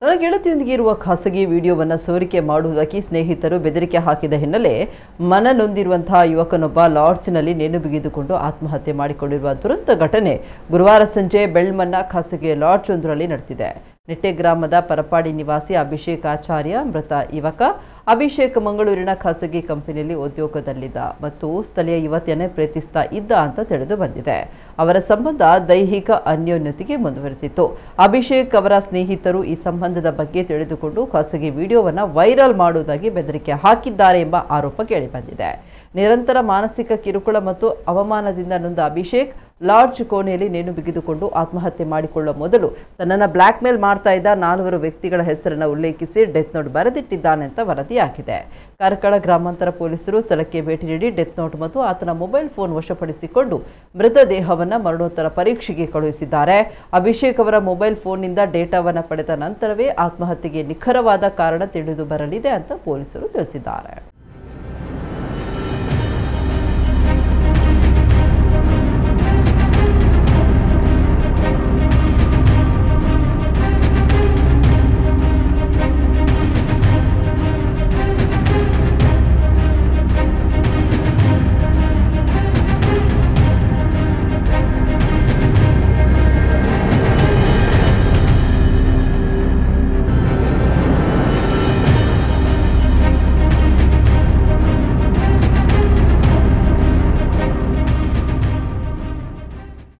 ತನ್ನ ಗೆಳತಿಯೊಂದಿಗೆ ಇರುವ ಖಾಸಗಿ ವಿಡಿಯೋವನ್ನು ಸೋರಿಕೆ ಮಾಡುವುದಕ್ಕೆ ಸ್ನೇಹಿತರು ಬೆದರಿಕೆ ಹಾಕಿದ ಹಿನ್ನೆಲೆ ಮನನೊಂದಿರುವಂತಹ ಯುವಕನೊಬ್ಬ ಲಾಡ್ಜ್ನಲ್ಲಿ ನೇಣು ಬಿಗಿದುಕೊಂಡು ಆತ್ಮಹತ್ಯೆ ಮಾಡಿಕೊಂಡಿರುವ ದುರಂತ ಘಟನೆ ಗುರುವಾರ ಸಂಜೆ ಬೆಳ್ಮನ್ನ ಖಾಸಗಿ ಲಾಡ್ಜ್ ಒಂದರಲ್ಲಿ ನಡೆದಿದೆ. ನಿಟ್ಟೆ ಗ್ರಾಮದ ಪರಪಾಡಿ ನಿವಾಸಿ ಅಭಿಷೇಕ್ ಆಚಾರ್ಯ ಮೃತ ಯುವಕ. ಅಭಿಷೇಕ್ ಮಂಗಳೂರಿನ ಖಾಸಗಿ ಕಂಪನಿಯಲ್ಲಿ ಉದ್ಯೋಗದಲ್ಲಿದ್ದ ಮತ್ತು ಸ್ಥಳೀಯ ಯುವತಿಯನ್ನೇ ಪ್ರೀತಿಸ್ತಾ ಇದ್ದ ಅಂತ ತಿಳಿದು ಬಂದಿದೆ. ಅವರ ಸಂಬಂಧ ದೈಹಿಕ ಅನ್ಯೋನ್ಯತೆಗೆ ಮುಂದುವರೆದಿತ್ತು. ಅಭಿಷೇಕ್ ಅವರ ಸ್ನೇಹಿತರು ಈ ಸಂಬಂಧದ ಬಗ್ಗೆ ತಿಳಿದುಕೊಂಡು ಖಾಸಗಿ ವಿಡಿಯೋವನ್ನು ವೈರಲ್ ಮಾಡುವುದಾಗಿ ಬೆದರಿಕೆ ಹಾಕಿದ್ದಾರೆ ಎಂಬ ಆರೋಪ ಕೇಳಿಬಂದಿದೆ. ನಿರಂತರ ಮಾನಸಿಕ ಕಿರುಕುಳ ಮತ್ತು ಅವಮಾನದಿಂದ ನೊಂದ ಅಭಿಷೇಕ್ ಲಾಡ್ಜ್ ಕೋಣೆಯಲ್ಲಿ ನೇಣು ಬಿಗಿದುಕೊಂಡು ಆತ್ಮಹತ್ಯೆ ಮಾಡಿಕೊಳ್ಳುವ ಮೊದಲು ತನ್ನನ್ನು ಬ್ಲಾಕ್ ಮೇಲ್ ಮಾಡ್ತಾ ಇದ್ದ 4 ವ್ಯಕ್ತಿಗಳ ಹೆಸರನ್ನು ಉಲ್ಲೇಖಿಸಿ ಡೆತ್ ನೋಟ್ ಬರೆದಿಟ್ಟಿದ್ದಾನೆ ಅಂತ ವರದಿಯಾಗಿದೆ. ಕಾರ್ಕಳ ಗ್ರಾಮಾಂತರ ಪೊಲೀಸರು ಸ್ಥಳಕ್ಕೆ ಭೇಟಿ ನೀಡಿ ಡೆತ್ ನೋಟ್ ಮತ್ತು ಆತನ ಮೊಬೈಲ್ ಫೋನ್ ವಶಪಡಿಸಿಕೊಂಡು ಮೃತದೇಹವನ್ನು ಮರಣೋತ್ತರ ಪರೀಕ್ಷೆಗೆ ಕಳುಹಿಸಿದ್ದಾರೆ. ಅಭಿಷೇಕ್ ಅವರ ಮೊಬೈಲ್ ಫೋನ್ನಿಂದ ಡೇಟಾವನ್ನು ಪಡೆದ ನಂತರವೇ ಆತ್ಮಹತ್ಯೆಗೆ ನಿಖರವಾದ ಕಾರಣ ತಿಳಿದು ಬರಲಿದೆ ಅಂತ ಪೊಲೀಸರು ತಿಳಿಸಿದ್ದಾರೆ.